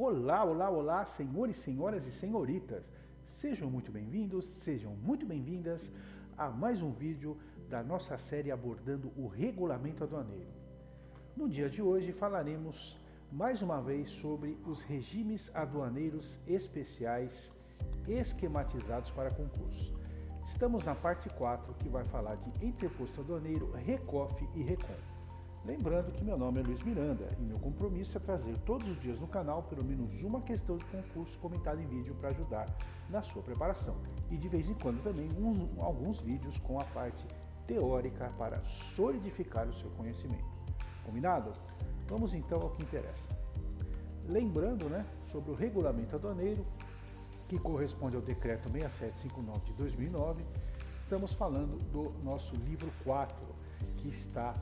Olá, olá, olá, senhores, senhoras e senhoritas. Sejam muito bem-vindos, sejam muito bem-vindas a mais um vídeo da nossa série abordando o regulamento aduaneiro. No dia de hoje falaremos mais uma vez sobre os regimes aduaneiros especiais esquematizados para concurso. Estamos na parte 4, que vai falar de interposto aduaneiro, RECOF e RECON. Lembrando que meu nome é Luiz Miranda e meu compromisso é trazer todos os dias no canal pelo menos uma questão de concurso comentada em vídeo para ajudar na sua preparação. E de vez em quando também alguns vídeos com a parte teórica para solidificar o seu conhecimento. Combinado? Vamos então ao que interessa. Lembrando, sobre o regulamento aduaneiro, que corresponde ao decreto 6759 de 2009, estamos falando do nosso livro 4, que está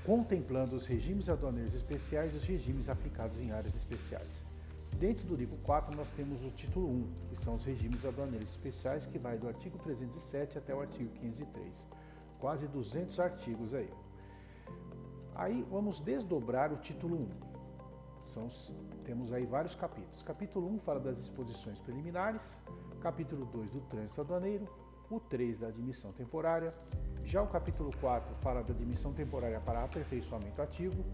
contemplando os regimes aduaneiros especiais e os regimes aplicados em áreas especiais. Dentro do livro 4 nós temos o título 1, que são os regimes aduaneiros especiais, que vai do artigo 307 até o artigo 503. Quase 200 artigos aí. Aí vamos desdobrar o título 1. Temos aí vários capítulos. Capítulo 1 fala das disposições preliminares, capítulo 2 do trânsito aduaneiro, o 3 da admissão temporária. Já o capítulo 4 fala da admissão temporária para aperfeiçoamento ativo.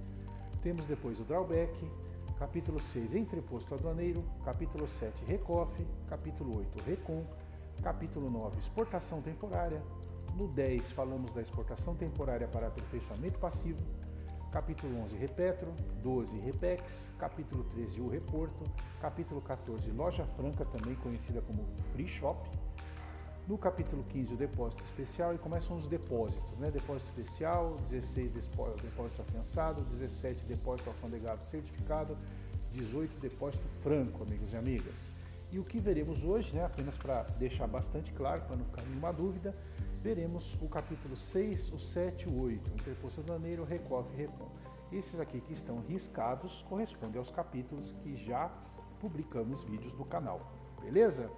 Temos depois o drawback, capítulo 6 entreposto aduaneiro, capítulo 7 RECOF, capítulo 8 RECON, capítulo 9 exportação temporária. No 10 falamos da exportação temporária para aperfeiçoamento passivo. Capítulo 11, Repetro, 12, Repex, capítulo 13, o Reporto, capítulo 14, Loja Franca, também conhecida como Free Shop. No capítulo 15, o Depósito Especial, e começam os depósitos, Depósito Especial, 16, Depósito Afiançado, 17, Depósito Alfandegado Certificado, 18, Depósito Franco, amigos e amigas. E o que veremos hoje, apenas para deixar bastante claro, para não ficar nenhuma dúvida, veremos o capítulo 6, o 7 e o 8, Interposto Aduaneiro, RECOF e RECON. Esses aqui que estão riscados correspondem aos capítulos que já publicamos vídeos no canal, beleza?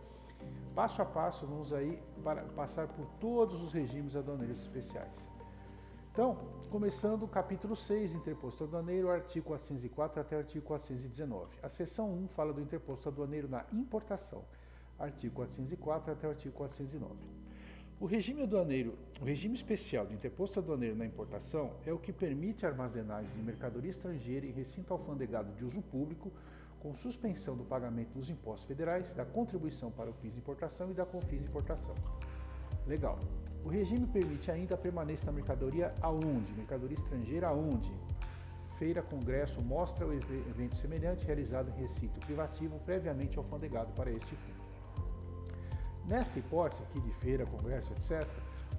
Passo a passo, vamos aí para passar por todos os regimes aduaneiros especiais. Então, começando o capítulo 6, Interposto Aduaneiro, artigo 404 até o artigo 419. A seção 1 fala do interposto aduaneiro na importação, artigo 404 até o artigo 409. O regime aduaneiro, o regime especial do interposto aduaneiro na importação é o que permite a armazenagem de mercadoria estrangeira em recinto alfandegado de uso público, com suspensão do pagamento dos impostos federais, da contribuição para o PIS de importação e da COFINS de importação. Legal. O regime permite ainda a permanência da mercadoria aonde? Mercadoria estrangeira aonde? Feira, congresso, mostra ou evento semelhante realizado em recinto privativo previamente alfandegado para este fim. Nesta hipótese aqui de feira, congresso, etc.,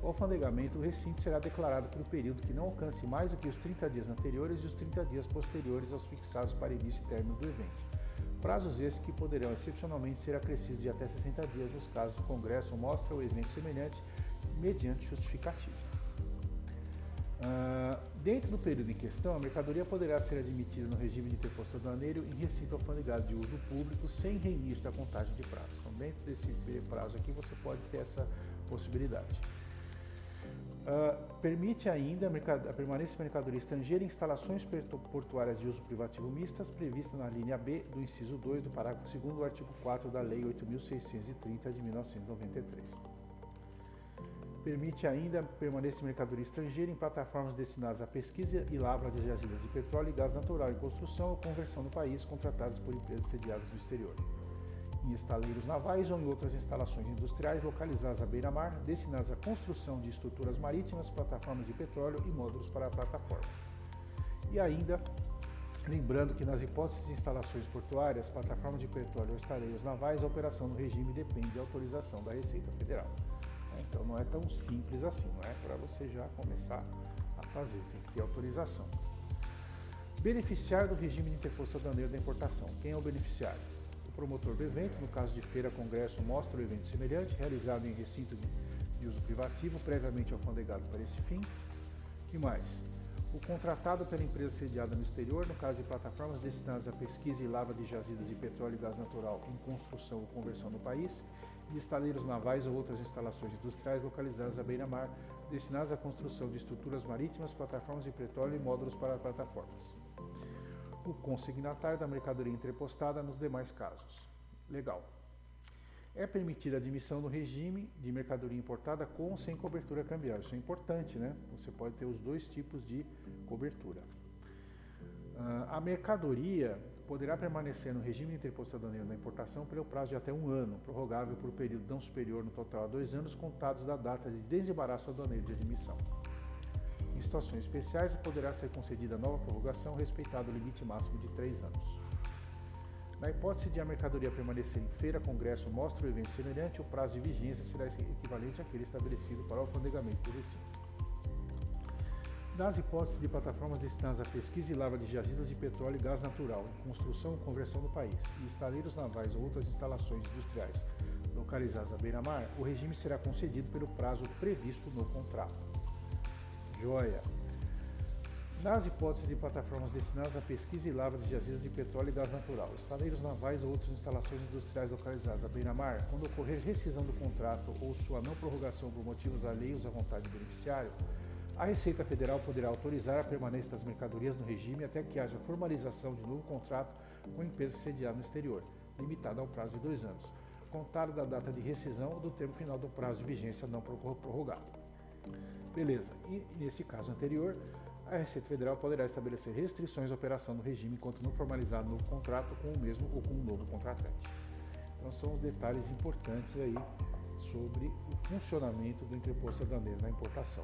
o alfandegamento do recinto será declarado por um período que não alcance mais do que os 30 dias anteriores e os 30 dias posteriores aos fixados para início e término do evento. Prazos esses que poderão excepcionalmente ser acrescidos de até 60 dias nos casos do congresso, mostra ou evento semelhante, mediante justificativa. Dentro do período em questão, a mercadoria poderá ser admitida no regime de interposto aduaneiro em recinto alfandegado de uso público sem reinício da contagem de prazo. Então, dentro desse prazo aqui, você pode ter essa possibilidade. Permite ainda a permanência de mercadoria estrangeira em instalações portuárias de uso privativo mistas, prevista na linha B do inciso 2 do parágrafo 2º do artigo 4 da Lei 8.630 de 1993. Permite ainda a permanência de mercadoria estrangeira em plataformas destinadas à pesquisa e lavra de jazidas de petróleo e gás natural em construção ou conversão no país, contratadas por empresas sediadas no exterior. Em estaleiros navais ou em outras instalações industriais localizadas à beira-mar, destinadas à construção de estruturas marítimas, plataformas de petróleo e módulos para a plataforma. E ainda, lembrando que nas hipóteses de instalações portuárias, plataformas de petróleo ou estaleiros navais, a operação no regime depende de autorização da Receita Federal. Então não é tão simples assim, não é para você já começar a fazer, tem que ter autorização. Beneficiário do regime de interposto aduaneiro da importação. Quem é o beneficiário? O promotor do evento, no caso de feira, congresso, mostra ou evento semelhante, realizado em recinto de uso privativo, previamente alfandegado para esse fim. E mais? O contratado pela empresa sediada no exterior, no caso de plataformas destinadas à pesquisa e lavra de jazidas de petróleo e gás natural em construção ou conversão no país, de estaleiros navais ou outras instalações industriais localizadas à beira-mar, destinadas à construção de estruturas marítimas, plataformas de petróleo e módulos para plataformas. o consignatário da mercadoria entrepostada nos demais casos. Legal. É permitida a admissão no regime de mercadoria importada com ou sem cobertura cambial. Isso é importante, né? Você pode ter os dois tipos de cobertura. A mercadoria poderá permanecer no regime de interposto aduaneiro da importação pelo prazo de até 1 ano, prorrogável por período não superior no total a 2 anos, contados da data de desembaraço aduaneiro de admissão. Em situações especiais, poderá ser concedida nova prorrogação, respeitado o limite máximo de 3 anos. Na hipótese de a mercadoria permanecer em feira, congresso, mostra ou evento semelhante, o prazo de vigência será equivalente àquele estabelecido para o alfandegamento do recinto. Nas hipóteses de plataformas destinadas à pesquisa e lavra de jazidas de petróleo e gás natural, em construção e conversão no país, e estaleiros navais ou outras instalações industriais localizadas à beira-mar, o regime será concedido pelo prazo previsto no contrato. Joia! Nas hipóteses de plataformas destinadas à pesquisa e lavra de jazidas de petróleo e gás natural, estaleiros navais ou outras instalações industriais localizadas à beira-mar, quando ocorrer rescisão do contrato ou sua não prorrogação por motivos alheios à vontade do beneficiário, a Receita Federal poderá autorizar a permanência das mercadorias no regime até que haja formalização de novo contrato com a empresa sediada no exterior, limitada ao prazo de 2 anos, contado da data de rescisão ou do termo final do prazo de vigência não prorrogado. Beleza, e nesse caso anterior, a Receita Federal poderá estabelecer restrições à operação no regime enquanto não formalizar novo contrato com o mesmo ou com um novo contratante. Então são os detalhes importantes aí sobre o funcionamento do interposto aduaneiro na importação.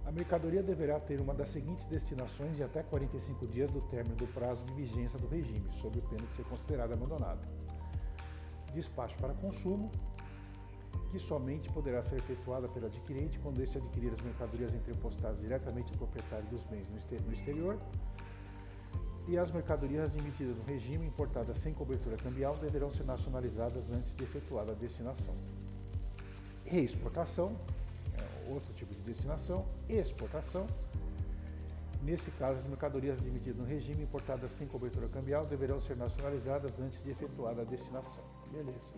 A mercadoria deverá ter uma das seguintes destinações em até 45 dias do término do prazo de vigência do regime, sob pena de ser considerada abandonada. Despacho para consumo, que somente poderá ser efetuada pelo adquirente quando este adquirir as mercadorias entrepostadas diretamente ao proprietário dos bens no exterior, e as mercadorias admitidas no regime importadas sem cobertura cambial deverão ser nacionalizadas antes de efetuada a destinação. Reexportação, outro tipo de destinação, exportação. Nesse caso, as mercadorias admitidas no regime importadas sem cobertura cambial deverão ser nacionalizadas antes de efetuada a destinação. Beleza.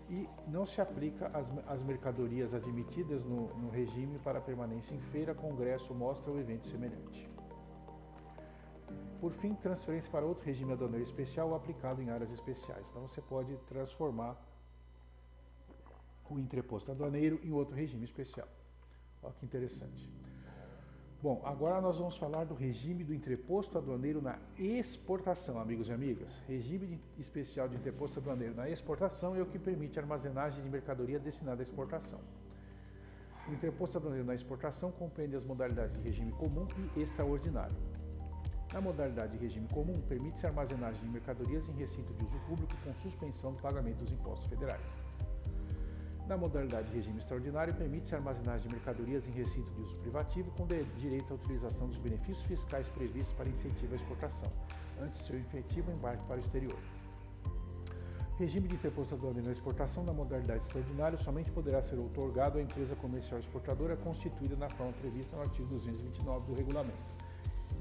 E não se aplica às mercadorias admitidas no regime para permanência em feira, congresso, mostra ou evento semelhante. Por fim, transferência para outro regime aduaneiro especial ou aplicado em áreas especiais. Então você pode transformar o entreposto aduaneiro em outro regime especial. Olha que interessante. Bom, agora nós vamos falar do regime do entreposto aduaneiro na exportação, amigos e amigas. Regime especial de entreposto aduaneiro na exportação é o que permite a armazenagem de mercadoria destinada à exportação. O entreposto aduaneiro na exportação compreende as modalidades de regime comum e extraordinário. Na modalidade de regime comum, permite-se a armazenagem de mercadorias em recinto de uso público com suspensão do pagamento dos impostos federais. Na modalidade de regime extraordinário, permite-se a armazenagem de mercadorias em recinto de uso privativo com direito à utilização dos benefícios fiscais previstos para incentivo à exportação, antes de seu efetivo embarque para o exterior. Regime de interposto aduaneiro na exportação na modalidade extraordinária somente poderá ser outorgado à empresa comercial exportadora constituída na forma prevista no artigo 229 do regulamento,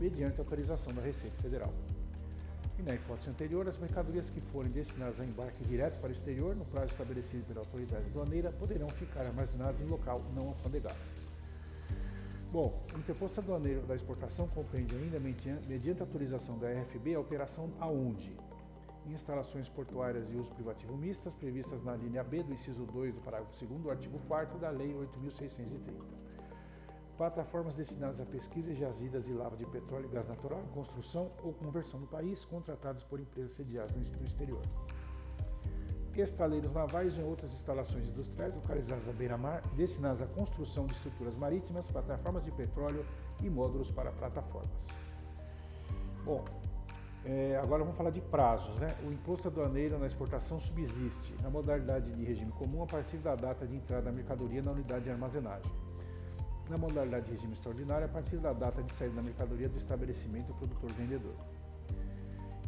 mediante autorização da Receita Federal. E na hipótese anterior, as mercadorias que forem destinadas a embarque direto para o exterior, no prazo estabelecido pela autoridade aduaneira, poderão ficar armazenadas em local não alfandegado. Bom, o interposto aduaneiro da exportação compreende ainda, mediante autorização da RFB, a operação aonde? Em instalações portuárias de uso privativo mistas, previstas na linha B do inciso 2 do parágrafo 2º do artigo 4º da Lei 8.630. Plataformas destinadas à pesquisa e jazidas de lavra de petróleo e gás natural em construção ou conversão no país, contratadas por empresas sediadas no exterior. Estaleiros navais e outras instalações industriais localizadas à beira-mar, destinadas à construção de estruturas marítimas, plataformas de petróleo e módulos para plataformas. Bom, agora vamos falar de prazos, né? O imposto aduaneiro na exportação subsiste na modalidade de regime comum a partir da data de entrada da mercadoria na unidade de armazenagem. Na modalidade de regime extraordinário, a partir da data de saída da mercadoria do estabelecimento produtor-vendedor.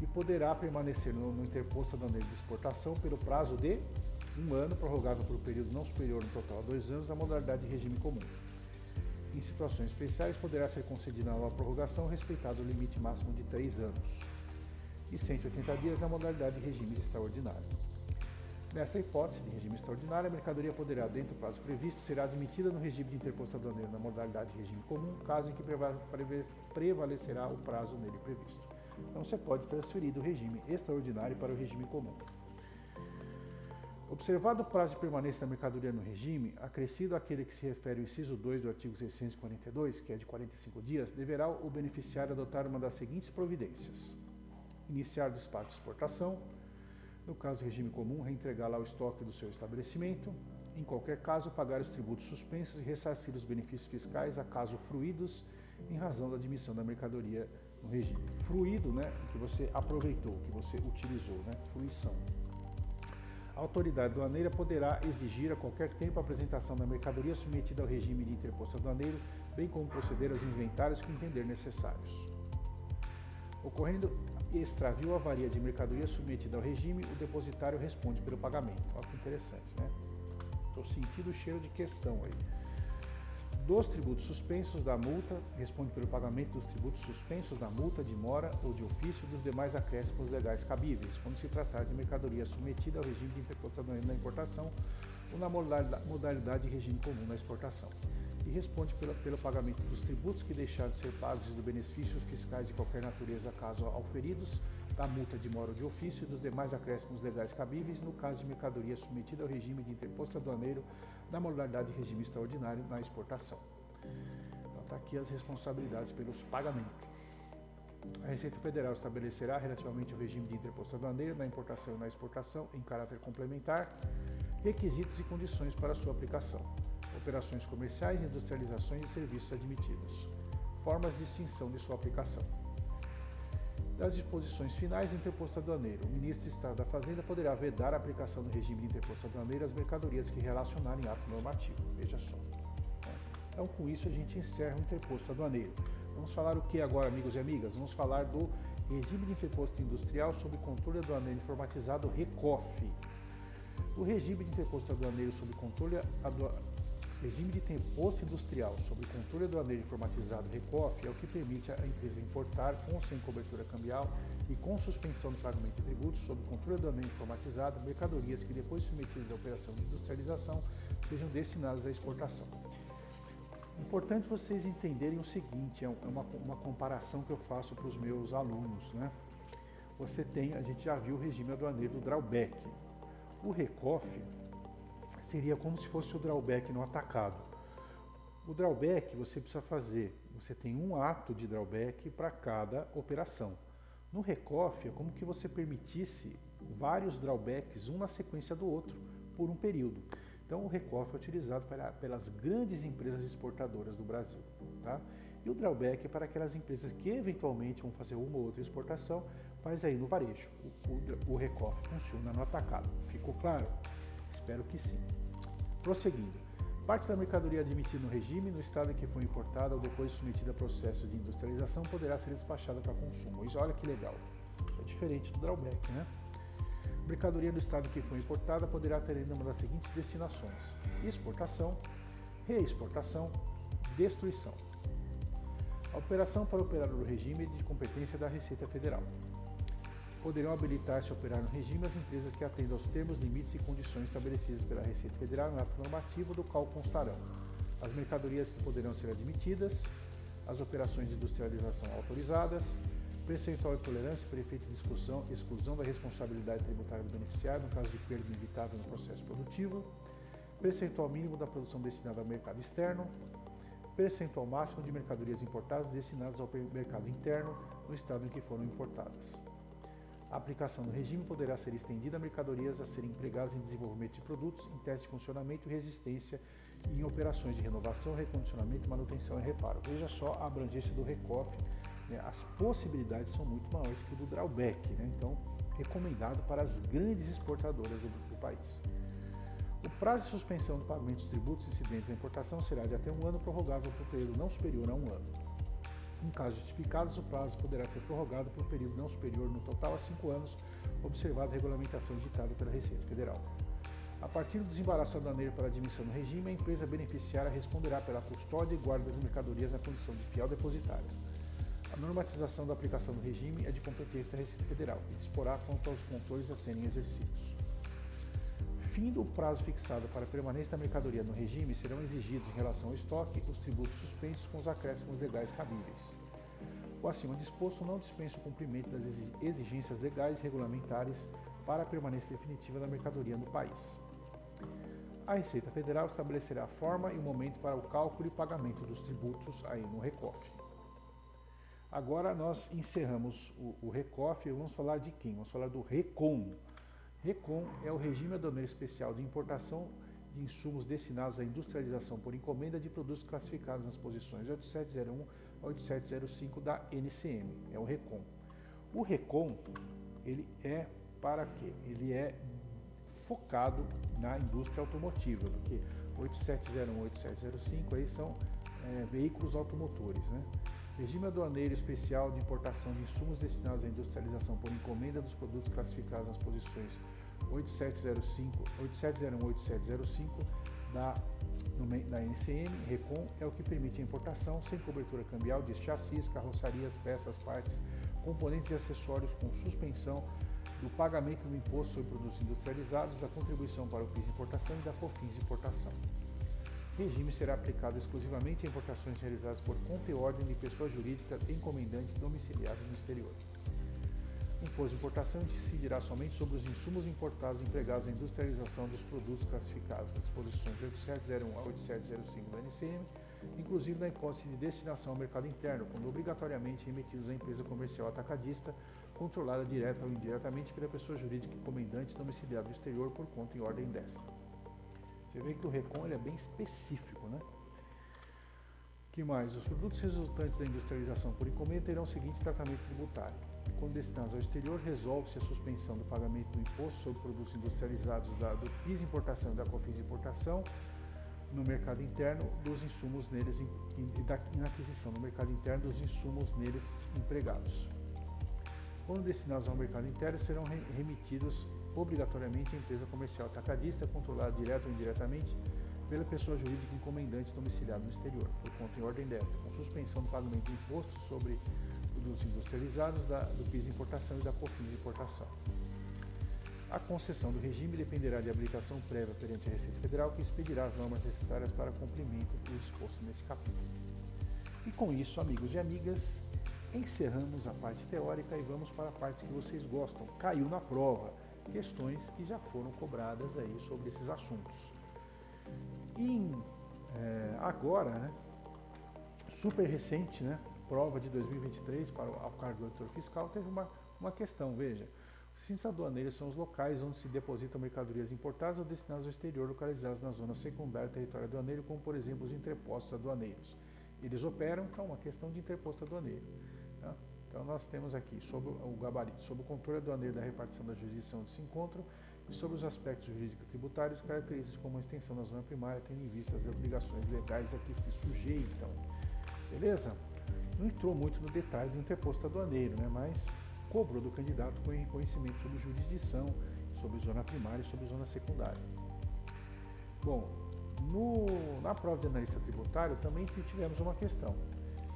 E poderá permanecer no interposto aduaneiro de exportação pelo prazo de 1 ano, prorrogável por um período não superior no total a 2 anos, na modalidade de regime comum. Em situações especiais, poderá ser concedida nova prorrogação, respeitado o limite máximo de 3 anos. E 180 dias na modalidade de regime extraordinário. Nessa hipótese de regime extraordinário, a mercadoria poderá, dentro do prazo previsto, ser admitida no regime de interposto aduaneiro na modalidade de regime comum, caso em que prevalecerá o prazo nele previsto. Então você pode transferir do regime extraordinário para o regime comum. Observado o prazo de permanência da mercadoria no regime, acrescido àquele que se refere ao inciso 2 do artigo 642, que é de 45 dias, deverá o beneficiário adotar uma das seguintes providências: iniciar o despacho de exportação, no caso do regime comum, reentregá-la ao estoque do seu estabelecimento, em qualquer caso, pagar os tributos suspensos e ressarcir os benefícios fiscais, acaso fruídos, em razão da admissão da mercadoria no regime. Fruído, né, que você aproveitou, que você utilizou, né, fruição. A autoridade aduaneira poderá exigir a qualquer tempo a apresentação da mercadoria submetida ao regime de interposto aduaneiro, bem como proceder aos inventários que entender necessários. Ocorrendo extravio ou avaria de mercadoria submetida ao regime, o depositário responde pelo pagamento. Olha que interessante, né? Estou sentindo o cheiro de questão aí. Dos tributos suspensos da multa, responde pelo pagamento dos tributos suspensos da multa, de mora ou de ofício e dos demais acréscimos legais cabíveis, quando se tratar de mercadoria submetida ao regime de interposto aduaneiro na importação ou na modalidade de regime comum na exportação. E responde pelo pagamento dos tributos que deixarem de ser pagos e dos benefícios fiscais de qualquer natureza, caso auferidos, da multa de mora ou de ofício e dos demais acréscimos legais cabíveis, no caso de mercadoria submetida ao regime de interposto aduaneiro na modalidade de regime extraordinário na exportação. Então está aqui as responsabilidades pelos pagamentos. A Receita Federal estabelecerá, relativamente ao regime de interposto aduaneiro na importação e na exportação, em caráter complementar, requisitos e condições para sua aplicação, operações comerciais, industrializações e serviços admitidos, formas de extinção de sua aplicação. Das disposições finais do interposto aduaneiro, o ministro de Estado da Fazenda poderá vedar a aplicação do regime de interposto aduaneiro às mercadorias que relacionarem ato normativo. Veja só. Então, com isso, a gente encerra o interposto aduaneiro. Vamos falar o que agora, amigos e amigas? Vamos falar do regime de interposto industrial sob controle aduaneiro informatizado, RECOF. O regime de interposto aduaneiro sob controle Regime de interposto industrial sob controle aduaneiro informatizado, RECOF, é o que permite à empresa importar, com ou sem cobertura cambial e com suspensão do pagamento de tributos, sob controle aduaneiro informatizado, mercadorias que, depois submetidas à operação de industrialização, sejam destinadas à exportação. Importante vocês entenderem o seguinte, é uma comparação que eu faço para os meus alunos, né? A gente já viu o regime aduaneiro do drawback. O RECOF seria como se fosse o drawback no atacado. O drawback você tem um ato de drawback para cada operação. No RECOF é como que você permitisse vários drawbacks, um na sequência do outro, por um período. Então o RECOF é utilizado pelas grandes empresas exportadoras do Brasil. Tá? E o drawback é para aquelas empresas que eventualmente vão fazer uma ou outra exportação, mas aí no varejo. O RECOF funciona no atacado. Ficou claro? Espero que sim. Prosseguindo. Parte da mercadoria admitida no regime, no estado em que foi importada ou depois submetida a processo de industrialização, poderá ser despachada para consumo. Isso, olha que legal. É diferente do drawback, né? Mercadoria no estado em que foi importada poderá ter ainda uma das seguintes destinações: exportação, reexportação, destruição. A operação para operar no regime é de competência da Receita Federal. Poderão habilitar-se a operar no regime as empresas que atendam aos termos, limites e condições estabelecidos pela Receita Federal no ato normativo do qual constarão as mercadorias que poderão ser admitidas, as operações de industrialização autorizadas, percentual de tolerância para efeito de exclusão da responsabilidade tributária do beneficiário no caso de perda inevitável no processo produtivo, percentual mínimo da produção destinada ao mercado externo, percentual máximo de mercadorias importadas destinadas ao mercado interno no estado em que foram importadas. A aplicação do regime poderá ser estendida a mercadorias a serem empregadas em desenvolvimento de produtos, em teste de funcionamento e resistência e em operações de renovação, recondicionamento, manutenção e reparo. Veja só a abrangência do RECOF, né? As possibilidades são muito maiores que o do drawback, né? Então, recomendado para as grandes exportadoras do país. O prazo de suspensão do pagamento dos tributos incidentes da importação será de até um ano, prorrogável por período não superior a um ano. Em casos justificados, o prazo poderá ser prorrogado por período não superior no total a 5 anos, observada a regulamentação editada pela Receita Federal. A partir do desembaraço aduaneiro para admissão no regime, a empresa beneficiária responderá pela custódia e guarda das mercadorias na condição de fiel depositária. A normatização da aplicação do regime é de competência da Receita Federal e disporá quanto aos controles a serem exercidos. Fim do prazo fixado para a permanência da mercadoria no regime, serão exigidos em relação ao estoque os tributos suspensos com os acréscimos legais cabíveis. O acima disposto não dispensa o cumprimento das exigências legais e regulamentares para a permanência definitiva da mercadoria no país. A Receita Federal estabelecerá a forma e o momento para o cálculo e pagamento dos tributos aí no RECOF. Agora nós encerramos o RECOF e vamos falar de quem? Vamos falar do RECON. RECON é o Regime Aduaneiro Especial de Importação de insumos destinados à industrialização por encomenda de produtos classificados nas posições 8701 a 8705 da NCM, é o RECON. O RECON, ele é para quê? Ele é focado na indústria automotiva, porque 8701 e 8705 aí são veículos automotores, né? Regime Aduaneiro Especial de Importação de Insumos destinados à industrialização por encomenda dos produtos classificados nas posições 8705, 8701 e 8705 da NCM. RECON é o que permite a importação sem cobertura cambial de chassis, carrocerias, peças, partes, componentes e acessórios com suspensão do pagamento do imposto sobre produtos industrializados, da contribuição para o PIS Importação e da COFINS Importação. O regime será aplicado exclusivamente a importações realizadas por conta e ordem de pessoa jurídica encomendante domiciliada no exterior. O imposto de importação incidirá somente sobre os insumos importados e empregados na industrialização dos produtos classificados nas posições 8701 a 8705 da NCM, inclusive na hipótese de destinação ao mercado interno, quando obrigatoriamente remetidos à empresa comercial atacadista, controlada direta ou indiretamente pela pessoa jurídica encomendante domiciliada no exterior por conta e ordem desta. Você vê que o RECON ele é bem específico, né? Que mais? Os produtos resultantes da industrialização por encomenda terão o seguinte tratamento tributário. Quando destinados ao exterior, resolve-se a suspensão do pagamento do imposto sobre produtos industrializados do PIS Importação e da COFINS Importação no mercado interno dos insumos neles e da aquisição no mercado interno dos insumos neles empregados. Quando destinados ao mercado interno, serão remetidos obrigatoriamente à empresa comercial atacadista, controlada direta ou indiretamente pela pessoa jurídica encomendante domiciliada no exterior, por conta e ordem desta, com suspensão do pagamento de imposto sobre produtos industrializados do PIS Importação e da COFINS Importação. A concessão do regime dependerá de habilitação prévia perante a Receita Federal, que expedirá as normas necessárias para cumprimento do disposto nesse capítulo. E com isso, amigos e amigas, encerramos a parte teórica e vamos para a parte que vocês gostam. Caiu na prova, questões que já foram cobradas aí sobre esses assuntos. Agora, né, super recente, né, prova de 2023 para o cargo do auditor fiscal, teve uma questão, veja. Os recintos aduaneiros são os locais onde se depositam mercadorias importadas ou destinadas ao exterior, localizados na zona secundária do território aduaneiro, como por exemplo os interpostos aduaneiros. Eles operam, então, uma questão de interposto aduaneiro. Tá? Então nós temos aqui sobre o gabarito, sobre o controle aduaneiro da repartição da jurisdição onde se encontram e sobre os aspectos jurídicos tributários, características como a extensão da zona primária, tendo em vista as obrigações legais a que se sujeitam. Beleza? Não entrou muito no detalhe do interposto aduaneiro, né? Mas cobrou do candidato com reconhecimento sobre jurisdição, sobre zona primária e sobre zona secundária. Bom, na prova de analista tributário também tivemos uma questão.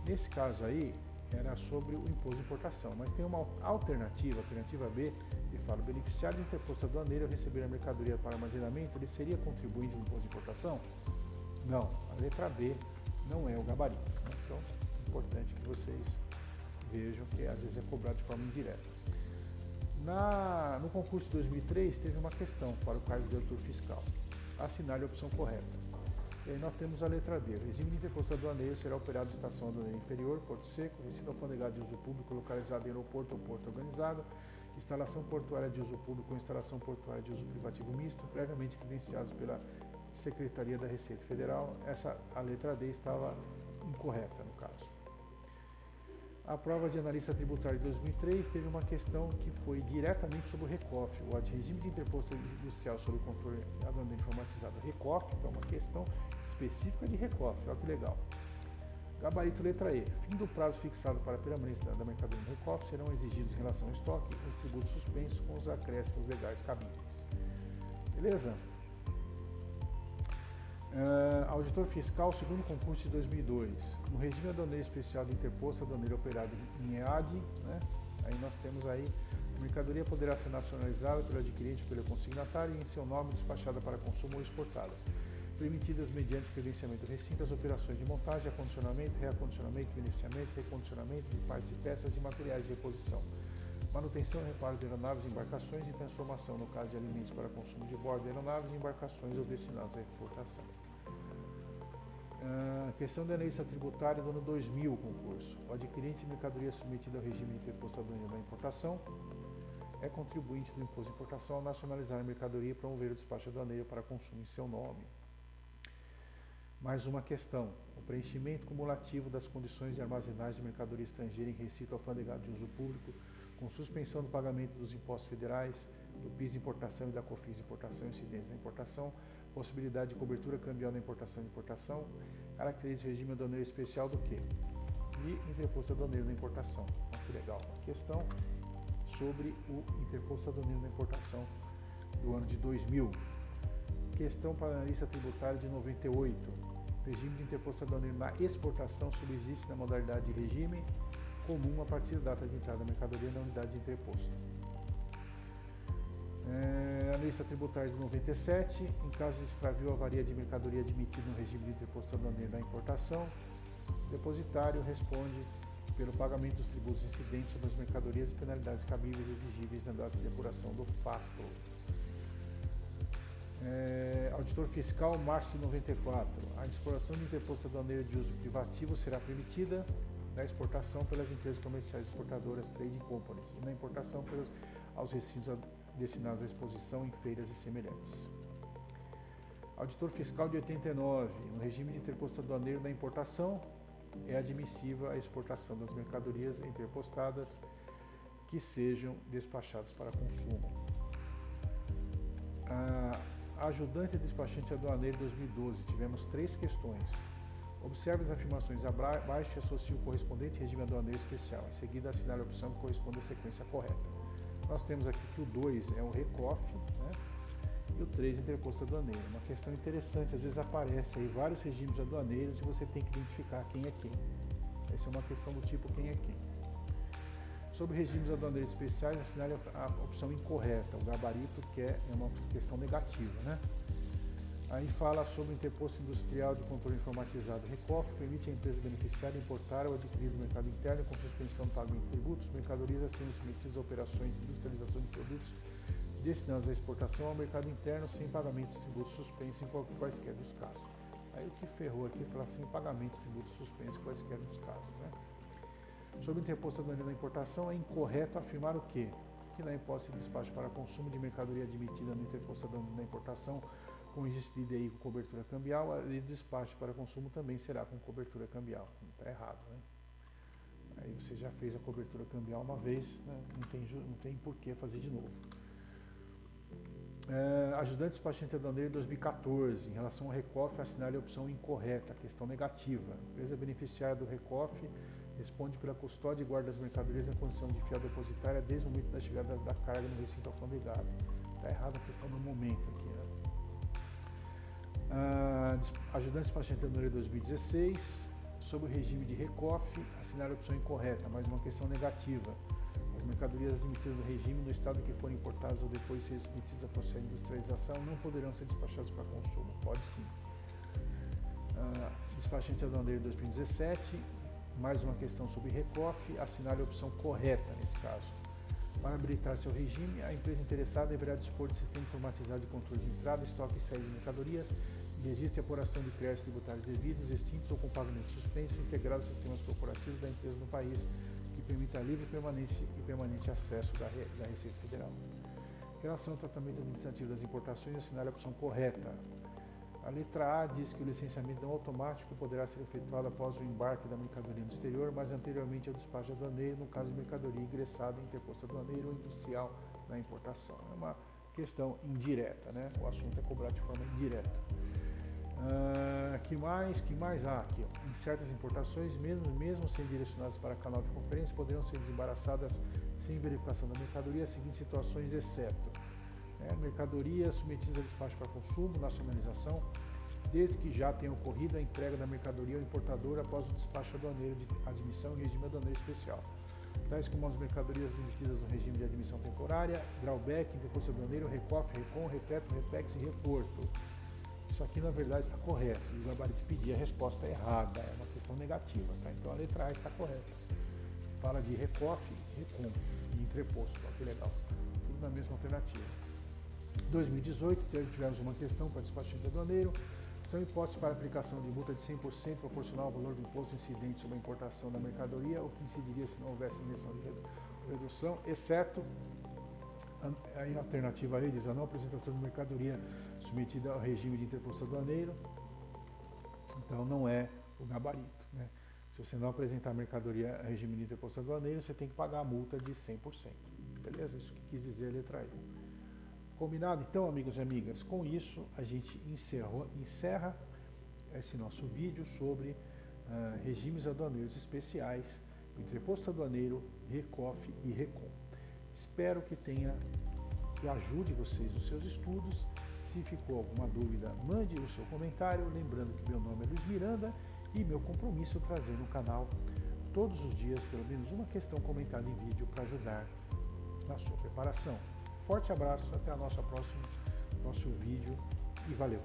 Nesse caso aí, era sobre o imposto de importação, mas tem uma alternativa B, que fala: o beneficiário do interposto aduaneiro ao receber a mercadoria para armazenamento, ele seria contribuinte do imposto de importação? Não, a letra B não é o gabarito. Né? Então, é importante que vocês vejam que às vezes é cobrado de forma indireta. No concurso de 2003 teve uma questão para o cargo de auditor fiscal. Assinale a opção correta. E aí nós temos a letra D. O regime de interposto aduaneiro será operado em estação aduaneira inferior, porto seco, recinto alfandegado de uso público localizado em aeroporto ou porto organizado, instalação portuária de uso público ou instalação portuária de uso privativo misto, previamente credenciados pela Secretaria da Receita Federal. A letra D estava incorreta no caso. A prova de analista tributário de 2003 teve uma questão que foi diretamente sobre o RECOF, o regime de interposto industrial sobre o controle aduaneiro informatizado. RECOF, então uma questão específica de RECOF, olha que legal. Gabarito letra E. Fim do prazo fixado para a permanência da mercadoria no RECOF, serão exigidos em relação ao estoque os tributos suspensos com os acréscimos legais cabíveis. Beleza? Auditor fiscal, segundo concurso de 2002, no regime aduaneiro especial de interposto aduaneiro operado em EAD, né? Aí nós temos aí A mercadoria poderá ser nacionalizada pelo adquirente ou pelo consignatário e em seu nome despachada para consumo ou exportada. Permitidas mediante credenciamento do recinto as operações de montagem, acondicionamento, reacondicionamento, beneficiamento, recondicionamento de partes e peças de materiais de reposição, manutenção e reparo de aeronaves, embarcações e transformação, no caso de alimentos para consumo de bordo de aeronaves, embarcações ou destinados à exportação. Questão da análise tributária do ano 2000, concurso. O adquirente de mercadoria submetido ao regime de interposto aduaneiro da importação é contribuinte do imposto de importação ao nacionalizar a mercadoria e promover o despacho aduaneiro para consumo em seu nome. Mais uma questão. O preenchimento cumulativo das condições de armazenagem de mercadoria estrangeira em recinto alfandegado de uso público, com suspensão do pagamento dos impostos federais, do PIS de importação e da COFINS de importação e incidência da importação, possibilidade de cobertura cambial na importação e importação, caracteriza o regime aduaneiro especial do quê? E interposto aduaneiro na importação. Olha que legal. Uma questão sobre o interposto aduaneiro na importação do ano de 2000. Questão para analista tributário de 98. Regime de interposto aduaneiro na exportação subsiste na modalidade de regime comum a partir da data de entrada da mercadoria na unidade de interposto. Analista tributária de 97. Em caso de extravio ou avaria de mercadoria admitida no regime de interposto aduaneiro na importação, o depositário responde pelo pagamento dos tributos incidentes sobre as mercadorias e penalidades cabíveis e exigíveis na data de apuração do fato. Auditor fiscal, março de 94. A exploração de interposto aduaneiro de uso privativo será permitida na exportação pelas empresas comerciais exportadoras Trading Companies e na importação aos recintos destinados à exposição em feiras e semelhantes. Auditor fiscal de 89. No regime de interposto aduaneiro na importação, é admissível a exportação das mercadorias interpostadas que sejam despachadas para consumo. Ajudante e despachante aduaneiro 2012. Tivemos 3 questões. Observe as afirmações abaixo e associe o correspondente regime aduaneiro especial. Em seguida, assinale a opção que corresponde à sequência correta. Nós temos aqui que o 2 é o RECOF, né? E o 3 interposto aduaneiro. Uma questão interessante, às vezes aparece aí vários regimes aduaneiros e você tem que identificar quem é quem. Essa é uma questão do tipo quem é quem. Sobre regimes aduaneiros especiais, assinale a opção incorreta, o gabarito, que é uma questão negativa, né? Aí fala sobre o interposto industrial de controle informatizado. RECOF permite à empresa beneficiária importar ou adquirir do mercado interno com suspensão do pagamento de tributos, mercadorias a serem submetidas a operações de industrialização de produtos destinados à exportação ao mercado interno sem pagamento de tributos suspensos em quaisquer dos casos. Aí o que ferrou aqui é falar sem pagamento de tributos suspensos em quaisquer dos casos, né? Sobre o interposto aduaneiro na importação, é incorreto afirmar o quê? Que na hipótese de despacho para consumo de mercadoria admitida no interposto aduaneiro na importação com registro de IDI com cobertura cambial, a lei de despacho para consumo também será com cobertura cambial. Não está errado, né? Aí você já fez a cobertura cambial uma vez, né? Não tem por que fazer de novo. Ajudante despachante aduaneiro 2014. Em relação ao RECOF, assinale a opção incorreta, questão negativa. A empresa beneficiária do RECOF responde pela custódia e guarda das mercadorias na condição de fiel depositária desde o momento da chegada da carga no recinto alfandegado. Está errada a questão do momento aqui, né? Ajudante despachante aduaneiro 2016. Sobre o regime de RECOF, assinale a opção incorreta, mais uma questão negativa. As mercadorias admitidas no regime no estado em que forem importadas ou depois serem submetidas a processo de industrialização não poderão ser despachadas para consumo. Pode sim. Despachante aduaneiro 2017. Mais uma questão sobre RECOF, assinale a opção correta nesse caso. Para habilitar seu regime, a empresa interessada deverá dispor de sistema informatizado de controle de entrada, estoque e saída de mercadorias, de registro e apuração de créditos tributários devidos, extintos ou com pagamento suspenso, integrado aos sistemas corporativos da empresa no país, que permita livre permanente acesso da Receita Federal. Em relação ao tratamento administrativo das importações, assinale a opção correta. A letra A diz que o licenciamento não automático poderá ser efetuado após o embarque da mercadoria no exterior, mas anteriormente ao despacho aduaneiro, no caso de mercadoria ingressada em interposto aduaneiro ou industrial na importação. É uma questão indireta, né? O assunto é cobrado de forma indireta. Que mais? Aqui, ó. Em certas importações, mesmo sendo direcionadas para canal de conferência, poderão ser desembaraçadas sem verificação da mercadoria as seguintes situações, exceto mercadorias submetidas a despacho para consumo, nacionalização, desde que já tenha ocorrido a entrega da mercadoria ao importador após o despacho aduaneiro de admissão em regime aduaneiro especial. tais como as mercadorias emitidas no regime de admissão temporária, drawback, interposto aduaneiro, recof, recon, reteto, repex e reporto. Isso aqui na verdade está correto, e o gabarito pedir a resposta é errada, é uma questão negativa, tá? Então a letra A está correta. Fala de recof, recon e interposto, ó, que legal, tudo na mesma alternativa. 2018, tivemos uma questão para despachante aduaneiro. São hipóteses para aplicação de multa de 100% proporcional ao valor do imposto incidente sobre a importação da mercadoria, o que incidiria se não houvesse isenção de redução, exceto aí a alternativa aí diz a não apresentação de mercadoria submetida ao regime de interposto aduaneiro. Então não é o gabarito, né? Se você não apresentar mercadoria ao regime de interposto aduaneiro, você tem que pagar a multa de 100%. Beleza? Isso que quis dizer a letra E. Combinado? Então, amigos e amigas, com isso a gente encerra esse nosso vídeo sobre regimes aduaneiros especiais, interposto aduaneiro, recof e recon. Espero que ajude vocês nos seus estudos. Se ficou alguma dúvida, mande o seu comentário. Lembrando que meu nome é Luiz Miranda e meu compromisso é trazer no canal todos os dias pelo menos uma questão comentada em vídeo para ajudar na sua preparação. Forte abraço, até a nossa próximo vídeo e valeu!